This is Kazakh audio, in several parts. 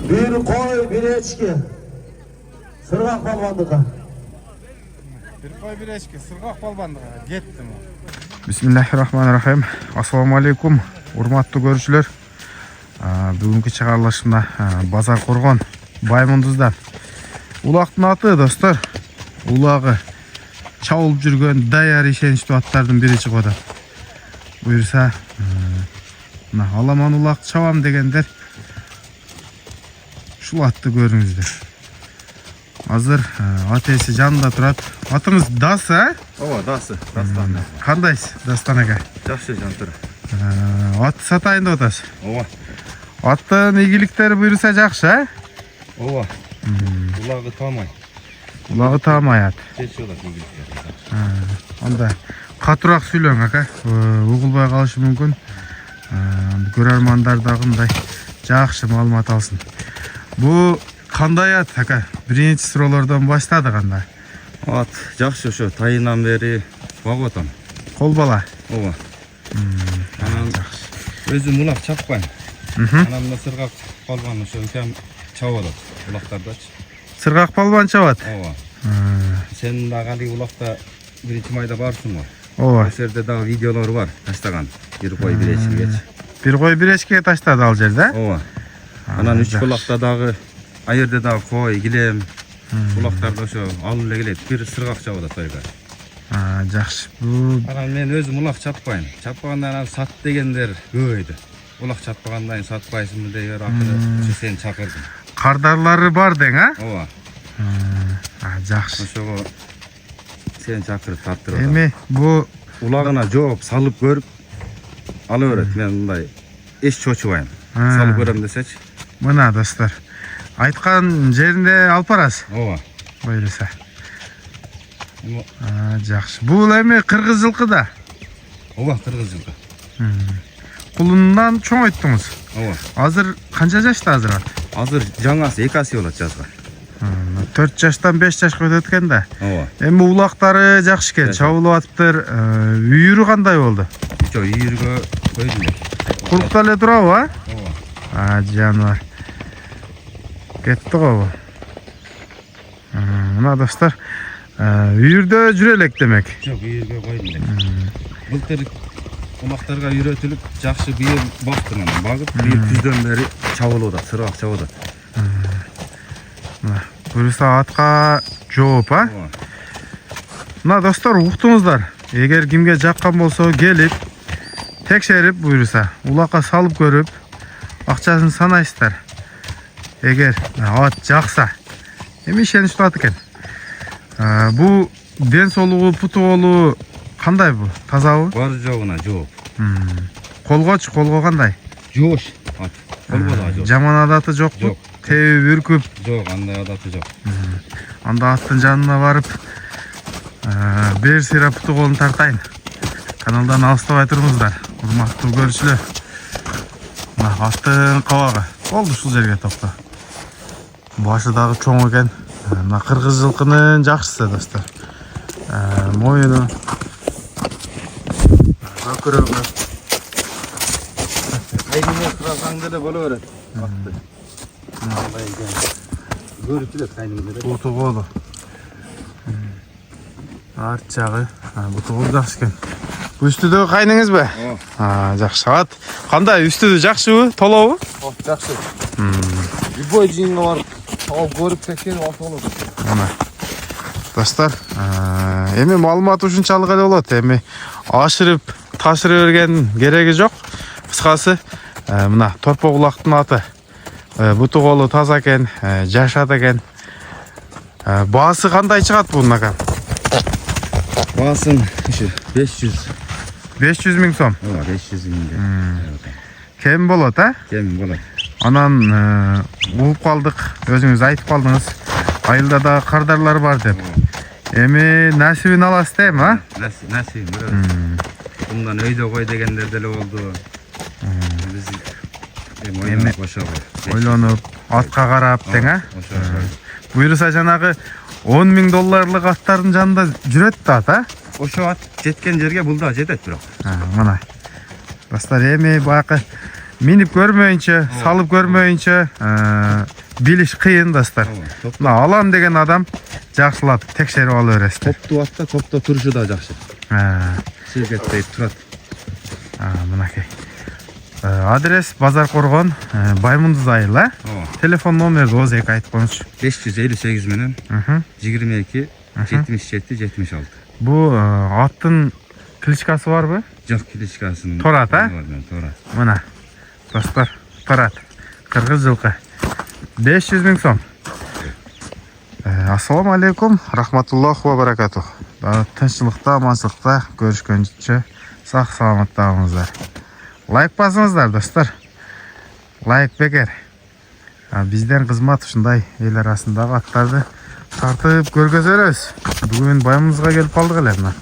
Bir koy, bir echki. Sırgak balbandıqa. Bir koy bir echki, sırgak balbandıqa. Ketdim. Bismillahirrahmanirrahim. Assalamu alaikum. Урматтуу көрүүчүлөр. Бүгүнкү чыгарылышымда Базар Коргон Баймундуздан улактын аты достор. Улагы чабылып жүргөн даяр ишеничтүү аттардын бири чыгып атат. Буюрса, мына аламан улак чабам дегендер ушул атты көрүңүздөр. Азыр ат ээси жанында турат. Атыңыз Дасы, а? Ооба, Дасы, Дастан. Кандайсыз, Дастан ака? Жакшы жантыр. Ат сатайын деп атасыз. Ооба. Аттын ийгиликтери буюрса жакшы, а? Ооба. Улагы таамай. Улагы таамай ат. Чечи болот ийгиликтери. Анда катуураак сүйлөң ака. Угулбай калышы мүмкүн. Көрөрмандар дагы мындай жакшы маалымат алсын. Бу кандай ат ака? Биринчи суроолордон баштадык анда. Ат жакшы ошо тайынан бери багып атам. Кол бала. Ооба. Анан өзүм улак чаппайм. Анан мына сыргак балбан ошо кем чабып атат. Улактардачы. Сыргак балбан чабат. Ооба. Сен дагы али улакта биринчи майда барсың го. Ооба. Ошол жерде дагы видеолор бар, таштаган. Bir koy bir echkigечи. Bir koy bir echkiге таштады ал жерде. Ооба. Анан үч улакта дагы айырда дагы кой, килем. Улактарды ошо алып эле келет. Бир сыргак чабып атат тойга. Жакшы. Бу Анан мен өзүм улак чаппайм. Чаппагандан анан сат дегендер көбөйдү. Улак чаппагандан сатпайсыңбы деп акыры сен чакырдым. кардарлары бар дең, а? Ооба. Жакшы. Ошого сен чакырып таптырып. Эми бу Улагына жооп салып көрүп ала берет. Мен мындай эч чочубайм. Салып көрөм десечи. мына достор. Айткан жеринде алып барасыз. Ооба. Буюрса. Жакшы. Бул эми кыргыз жылкы да. Ооба, кыргыз жылкы. Кулундан чоңойттуңуз. Ооба. Азыр канча жашта азыр ат? Азыр жаңасы 2 асы болот жазга. 4 жаштан 5 жашка өтөт экен да. Ооба. Эми улактары жакшы экен, чабылып атыптыр. Үйүрү кандай болду? Жо, үйүргө койдум эле. Курукта эле турабы, а? Ооба. Жаныбар. Кетти го. Мына достор, үйүрдө жүрө элек демек. Жок, үйүргө койдум эле. Былтыр улактарга үйрөтүлүп, жакшы бийим бактым анан. Багып, бир күздөн бери чабылып атат, сыргак чабып атат. Буюрса атка жооп, а? Ооба. Мына достор, уктуңуздар. Эгер кимге жаккан болсо, келип текшерип буюрса, улакка салып көрүп, акчасын санайсыздар. Эгер ат жакса, эми ишеничтүү ат экен. Бу ден соолугу, путу болу кандай бу? Тазабы? Бар жогуна жооп. Колгочу, колго кандай? Жоош ат. Колго да жооп. Жаман адаты жокпу? Жок. Теби бүркүп, Жок, андай адаты жок. анда аттын жанына барып, бир сыйра путу колун тартайын. Каналдан алыстабай туруңуздар, урматтуу көрүүчүлөр. Мына аттын кабагы. Болду ушул жерге токто. Башы дагы чоң экен. Мына кыргыз жылкынын жакшысы достор. Моюну көкүрөгү Кайдыне турасаң деле боло берет. Атты. Мындай экен. Көрүп эле кайдыне. буту болу. Арт жагы, буту болу жакшы экен. Бу үстүдөгү кайныңызбы? Ооба. Жакшы. Ат кандай, үстүдө жакшыбы, толобу? Жакшы. Любой жиынга барып, алып көрүп текшерип алса болот. Мына. Достор, эми маалымат ушунчалык эле болот. Эми ашырып, ташырып берген кереги жок. Кыскасы, мына торпок улактын аты. Буту колу таза экен, жашат экен. Баасы кандай чыгат бунун ака? Баасын ушу 500. 500 миң сом. Ооба, 500 миңге. Кем болот, а? Кем болот. Анан угуп калдык, өзүңүз айтып калдыңыз. Айылда да кардарлар бар деп. Эми насибин аласыз дейм, а? Насибин көрөбүз. Мындан өйдө кой дегендер деле болду. Биз эми ойлонуп, атка карап дең, а? Ошо. Буюрса жанагы 10 миң долларлык аттардын жанында жүрөт да ат, а? Ошо ат жеткен жерге бул да жетет бирок. Мына. Достор, эми баягы Minip görmeyince, salıp görmeyince biliş kıyın dostlar. Mına alam degen adam jakşılap tekşerip alıveresizler. Koptu atta, koptu turuşu da jakşı. Şirketteyi turat. Mınakey. Adres Bazar Korgon, Baymunduz ayıla. Telefon nomeri oz eki aytıp koyunuz. 558 menen 22 77 76. Bu attın klичкасы var mı? Жоқ, кличкасының. Торат, а? Торат. Мына достар, Торат. Кыргыз жылкы. 500 000 сом. Ассаламу алейкум, рахматуллаху ва баракатух. Тынччылыкта, аманчылыкта көрүшкөнчө сак саламатта болуңуздар. Лайк басыңыздар достар. Лайк бекер. Бизден кызмат ушундай эл арасындагы аттарды тартып көргөзө беребиз. Бүгүн Баймундузга келип калдык эле мына.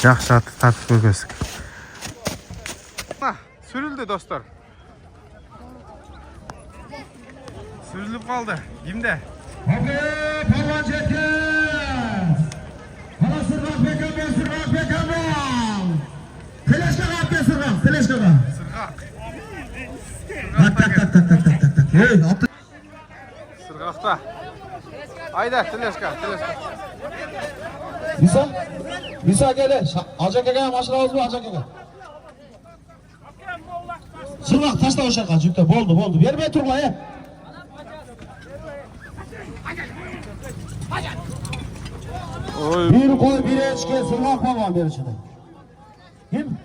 Жакшы атты тартып көргөздүк. Sürüldü dostlar. Sürülüp kaldı. Kimde? Hadi parvan çekin. Hala sırgak bekemem. Teleşka kap be sırgak, teleşka kap. Sırgak. Tak. Hey, attı. Sırgakta. Haydi teleşka. Bisa gele. Alacak ege maşına oldu mu alacak ege. Sırgak taşla uşakka cüpte boldu. Vermeye turla ya. Bir koy bir eçke sırgak parvan bir içine. Kim?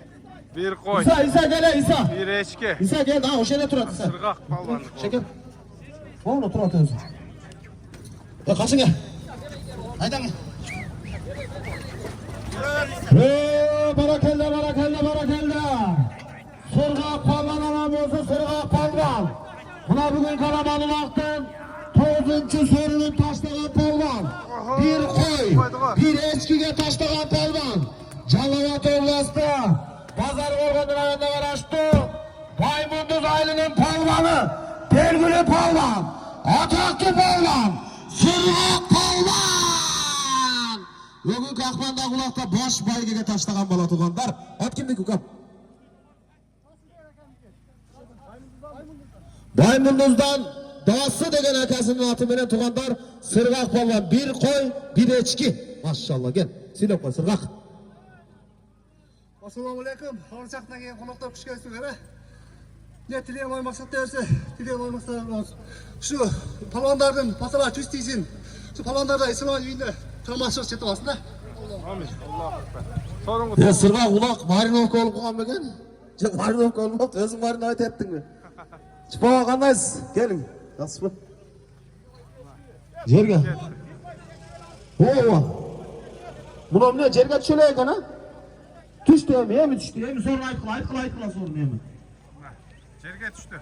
Bir koy. İsa gele İsa. Bir eşki. İsa gel daha o şeyde turat İsa. Sırgak balvanı. Şeker. Onu turat özü. Ya kaçın gel. Haydi gel. Barakella. Sırgak palvan anamızı sırgak palvan. Buna bugün Karaman'ın aktın. 9. sorunun taşlayan palvan. Bir koy, bir eskiye taşlayan palvan. Canlavat Ovlas'ta. Pazar Organ rayonunda araştı. Baymunduz ailinin palvanı. Belgülü palvan. Ataklı palvan. Sırgak palvan. Bugün Kakman'da kulakta baş baygıga taşlayan bala tuğanlar. At kimdik ukam? Baymunduz'dan Dağısı degen akasının atı menen tuğanlar sırgak palvan. Bir koy, bir eçki. Maşallah gel. Silep koy sırgak. Assalamu alaikum. Harçaktan kelgan qonaqlar xush kelibsizlar. Ne tileyim oy maqsad derse, tileyim oy maqsad olsun. Şu palvonlardan pasalar tüsteysin. Şu palvonlarda İsmail uyunda tamashır çetip alsın da. Amin. Allahu ekber. Ya sırgak ulak marinovka olup koygan meken? Yok marinovka olmaptı. Özün marinovka ettin mi? Çıpağa qandaysiz? Gelin. Nasıl mı? Jerga. Ova. Bunu ne? Jerga düşöleyek ana? Düştü mi? Sonra ayıtkıla sorun mi? Jerge düştü.